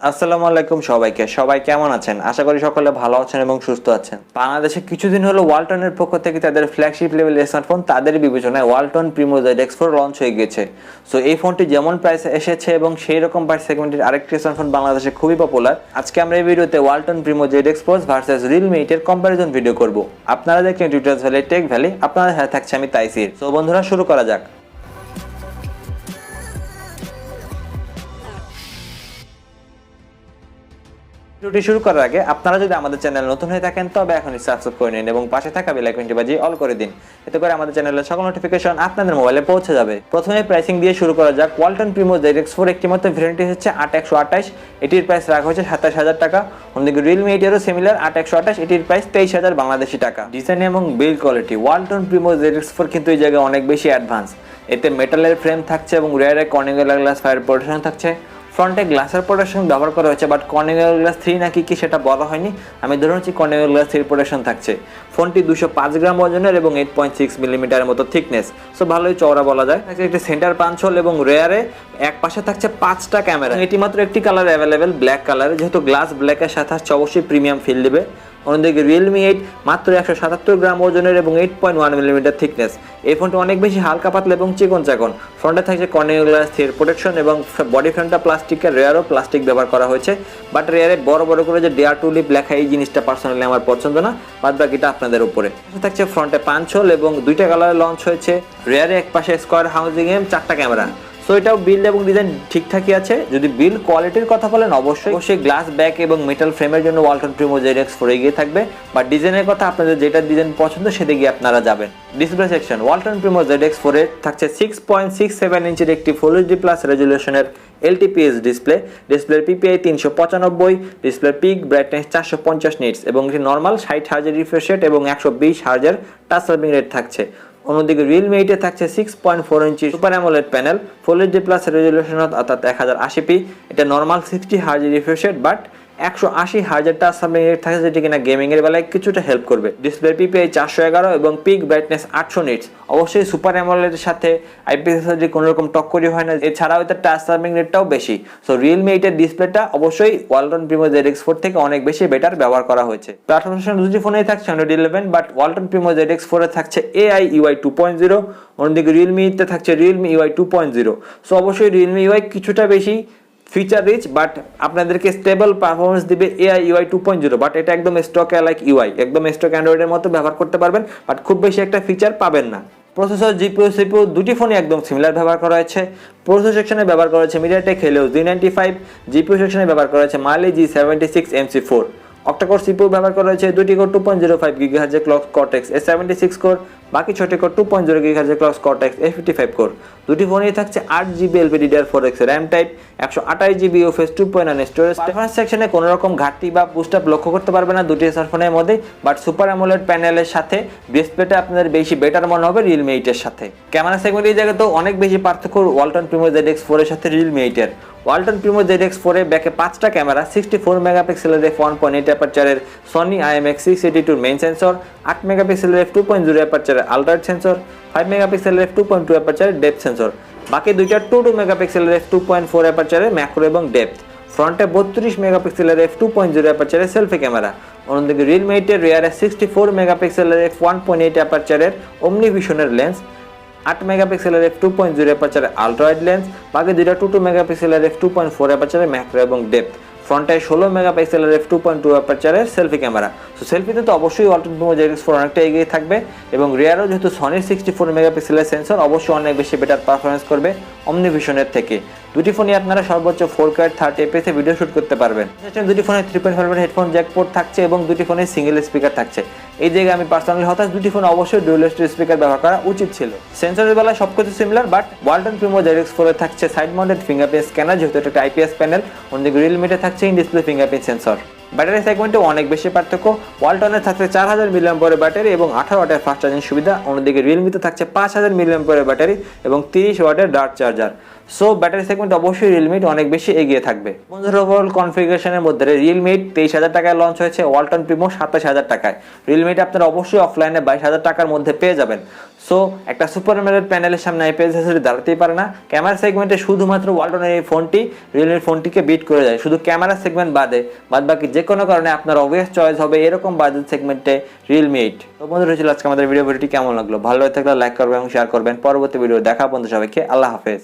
আসসালামু আলাইকুম সবাই কেমন আছেন? আশা করি সকলে ভালো আছেন এবং সুস্থ আছেন। বাংলাদেশে কিছুদিন হলো ওয়ালটনের পক্ষ থেকে তাদের ফ্ল্যাগশিপ লেভেল স্মার্টফোন তাদের বিবেচনায় ওয়ালটন প্রিমো ZX4 লঞ্চ হয়ে গেছে। সো এই ফোনটি যেমন প্রাইস এসেছে এবং সেই রকম প্রাইস সেগমেন্টের আরেকটি স্মার্টফোন বাংলাদেশে খুবই পপুলার। আজকে আমরা এই ভিডিওতে Walton Primo ZX4 versus Realme 8 এর কম্পারিজন ভিডিও করব। আপনারা দেখছেন টিউটোরিয়ালস ভ্যালি টেক ভ্যালি, আপনাদের সাথে থাকছে আমি তাইসির। সো বন্ধুরা শুরু করা যাক। ভিডিওটি শুরু করার আগে আপনারা যদি আমাদের চ্যানেল নতুন হয়ে থাকেন তবে এখনই সাবস্ক্রাইব করে নিন এবং পাশে থাকা বেল আইকনটি বাজিয়ে অল করে দিন। এতে করে আমাদের চ্যানেলের সকল নোটিফিকেশন আপনাদের মোবাইলে পৌঁছে যাবে। প্রথমে প্রাইসিং দিয়ে শুরু করা যাক। ওয়ালটন প্রিমো ZX4 একটি মাত্র ভেরিয়েন্টটি হচ্ছে 8128, এটির প্রাইস রাখা হয়েছে 27000 টাকা। অন্যদিকে Realme 8 এরও সিমিলার 8128, এটির প্রাইস 23000 বাংলাদেশি টাকা। ডিজাইন এবং build quality Walton Primo ZX4 কিন্তু এই জায়গায় অনেক বেশি অ্যাডভান্স। এতে মেটালের ফ্রেম থাকছে এবং রিয়ারে কর্নিং গ্লাস ফায়ার প্রোটেকশন থাকছে। ফ্রন্টে গ্লাসের প্রোটেকশন ব্যবহার করা হয়েছে, বাট কর্নিং গ্লাস 3 নাকি কি সেটা বলা হয়নি। আমি ধরে নিচ্ছি কর্নিং গ্লাস 3 প্রোটেকশন থাকছে। ফোনটি 205 গ্রাম ওজনের এবং 8.6 মিলিমিটারের মতো থিকনেস, সো ভালোই চওড়া বলা যায়। একটি সেন্টার পাঞ্চ হোল এবং রেয়ারে এক পাশে থাকছে 5টা ক্যামেরা। এটি মাত্র একটি কালার অ্যাভেলেবেল, ব্ল্যাক কালারে, যেহেতু গ্লাস ব্ল্যাকের সাথে আসছে অবশ্যই প্রিমিয়াম ফিল দেবে। অন্যদিকে Realme 8 মাত্র 177 গ্রাম ওজনের এবং 8.1 মিলিমিটার থিকনেস। এই ফোনটি অনেক বেশি হালকা পাতলা এবং চিকন চাকন। ফ্রন্টে থাকছে কর্নিং গ্লাস 3 প্রোটেকশন এবং বডি ফ্রেমটা প্লাস্টিকের, রেয়ারও প্লাস্টিক ব্যবহার করা হয়েছে। বাট রেয়ারে বড় করে যে ডেয়ার টু লিভ লেখা, এই জিনিসটা পার্সোনালি আমার পছন্দ না, বাদ বাকিটা আপনাদের উপরে। থাকছে ফ্রন্টে পাঞ্চ হোল এবং 2টা কালারে লঞ্চ হয়েছে। রেয়ারে এক পাশে স্কোয়ার হাউজিং এ 4টা ক্যামেরা। সো এটাও বিল্ড এবং ডিজাইন ঠিকঠাকই আছে। যদি বিল্ড কোয়ালিটির কথা বলেন অবশ্যই গ্লাস ব্যাক এবং মেটাল ফ্রেমের জন্য ওয়ালটন প্রিমো ZX4 এগিয়ে থাকবে। বা ডিজাইনের কথা আপনাদের যেটা ডিজাইন পছন্দ সেদিকে আপনারা যাবেন। Display section Walton Primo ZX4 এর থাকছে 6.67 ইঞ্চির একটি ফুল এইচডি প্লাস রেজুলেশনের LTPS ডিসপ্লের PPI 395, ডিসপ্লের পিক ব্রাইটনেস 450 নিটস এবং একটি নর্মাল 60 হার্জের রিফ্রেশ রেট এবং 120 হার্জের টাচ সার্ভিং রেট থাকছে। অন্যদিকে Realme 8 এ থাকছে 6.4 inch super AMOLED panel, full HD plus resolution অর্থাৎ 1080p। এটা নর্মাল 60 হার্জের রিফ্রেশ রেট বাট 180 হার্জের টাচ সার্ভিং রেট থাকে, যেটি কিনা গেমিং এর বেলায় কিছুটা হেল্প করবে। ডিসপ্লে PPI 411 এবং পিক ব্রাইটনেস 800 নিটস। অবশ্যই সুপার অ্যামোলেডের সাথে IPS HDR কোনো রকম টক্করই হয় না, এছাড়াও এটার টাচ সার্ভিং রেটটাও বেশি। সো Realme 8 এর ডিসপ্লেটা অবশ্যই ওয়ালটন প্রিমো ZX4 থেকে অনেক বেশি বেটার ব্যবহার করা হয়েছে। প্ল্যাটফর্ম দুটি ফোনেই থাকছে Android 11, but Walton Primo ZX4 এ থাকছে AI UI 2.0, অন্যদিকে Realme 8 তে থাকছে Realme UI 2.0। সো অবশ্যই Realme UI কিছুটা বেশি ফিচার রিচ, বাট আপনাদেরকে স্টেবল পারফরমেন্স দিবে AI UI 2.0। বাট এটা একদম স্টক লাইক UI, একদম স্টক অ্যান্ড্রয়েডের মতো ব্যবহার করতে পারবেন, বাট খুব বেশি একটা ফিচার পাবেন না। প্রসেসর GPU CPU দুটি ফোনই একদম সিমিলার ব্যবহার করা হয়েছে। প্রসেসর সেকশনে ব্যবহার করা হয়েছে Mediatek Helio G95, GPU সেকশনে ব্যবহার করা হয়েছে Mali G76 MC4। Octa core CPU ব্যবহার করা হয়েছে 2টি core 2.05 GHz clock Cortex A76 core, বাকি 6টি core 2.0 GHz clock Cortex A55 core. দুটি ফোনেই থাকছে 8 GB LPDDR4X Ram type, 128 GB UFS 2.9 storage. Performance সেকশনে কোনো রকম ঘাটতি বা বুস্ট আপ লক্ষ্য করতে পারবে না দুটি স্মার্টফোনের মধ্যে, বাট সুপার অ্যামোলেড প্যানেলের সাথে ডিসপ্লেটা আপনাদের বেশি বেটার মনে হবে Realme 8 এর সাথে। ক্যামেরা সেগমেন্ট এই জায়গায় তো অনেক বেশি পার্থক্য ওয়ালটন প্রিমো ZX4 এর সাথে Realme 8 এর। ওয়ালটন প্রিমো ZX4 এ ব্যাকে 5টা ক্যামেরা, 64 মেগাপিক্সেলের f1.8 অ্যাপারচারের Sony IMX682 main sensor, 8 মেগাপিক্সেলের f2.0 অ্যাপারচারের আলট্রা সেন্সর, 5 মেগাপিক্সেলের f2.2 অ্যাপারচারের ডেপথ সেন্সর, বাকি দুইটা 2 মেগাপিক্সেলের f2.4 অ্যাপারচারের ম্যাক্রো এবং ডেপথ। ফ্রন্টে 32 মেগাপিক্সেলের f2.0 অ্যাপারচারের সেলফি ক্যামেরা। অন্যদিকে Realme 8 এর রিয়ারে 64 মেগাপিক্সেলের f1.8 অ্যাপারচারের ওমনি ভিশনের লেন্স, 8 মেগাপিক্সেলের f2.0 অ্যাপারচারের আলট্রা ওয়াইড লেন্স, বাকি দুইটা 2 মেগাপিক্সেলের f2.4 অ্যাপারচারের ম্যাক্রো এবং ডেপথ। ফ্রন্টে 16 মেগাপিক্সেলের f2.2 অ্যাপারচারের সেলফি ক্যামেরা। সো সেলফিতে তো অবশ্যই ওয়ালটন প্রিমো ZX4 অনেকটা এগিয়ে থাকবে এবং রিয়ারও যেহেতু সনির 64 মেগাপিক্সেলের সেন্সর অবশ্যই অনেক বেশি বেটার পারফরমেন্স করবে অমনি ভিশনের থেকে। দুটি ফোনই আপনারা সর্বোচ্চ 4K 30 fps এ ভিডিও শুট করতে পারবেন। দুটি ফোনে 3.5 হেডফোন জ্যাক পোর্ট থাকছে এবং দুটি ফোনে সিঙ্গেল স্পিকার থাকছে। এই জায়গায় আমি পার্সোনালি হতাশ, দুটি ফোন অবশ্যই ডুয়াল স্পিকার ব্যবহার করা উচিত ছিল। সেন্সরের বেলায় সবকিছু similar, but Walton Primo ZX4 এ থাকছে সাইড মাউন্টেড ফিঙ্গারপ্রিন্ট স্ক্যানার, যেহেতু এটা একটা IPS প্যানেল। অন্যদিকে Realme এ থাকছে in display fingerprint sensor. Battery সেগমেন্টে অনেক বেশি পার্থক্য। ওয়ালটনের থাকছে 4000 mAh ব্যাটারি এবং 18 ওয়াটের ফাস্ট চার্জিং সুবিধা। অন্যদিকে Realme তে থাকছে 5000 mAh ব্যাটারি এবং 30 ওয়াটের dart charger. So battery segment অবশ্যই রিয়েলমি অনেক বেশি এগিয়ে থাকবে। বন্ধুরা ওভারঅল কনফিগারেশনের মধ্যে রিয়েলমি 23,000 টাকায় লঞ্চ হয়েছে, ওয়ালটন প্রিমো 27,000 টাকায়। রিয়েলমি আপনারা অবশ্যই অফলাইনে 22,000 টাকার মধ্যে পেয়ে যাবেন। সো একটা সুপার অ্যামোলেড প্যানেলের সামনে আইপিএস এলসিডি দাঁড়াতেই পারে না। ক্যামেরা সেগমেন্টে শুধুমাত্র ওয়ালটনের এই ফোনটি রিয়েলমির ফোনটিকে বিট করে যায়, শুধু ক্যামেরা সেগমেন্ট বাদবাকি যে কোনো কারণে আপনার অবভিয়াস চয়েস হবে এরকম বাজেট সেগমেন্টে রিয়েলমি 8। তো বন্ধুরা ছিল আজকে আমাদের ভিডিওটি কেমন লাগলো, ভালো লাগলে থাকলে লাইক করবেন এবং শেয়ার করবেন। পরবর্তী ভিডিও দেখা পর্যন্ত সবাইকে আল্লাহ হাফেজ।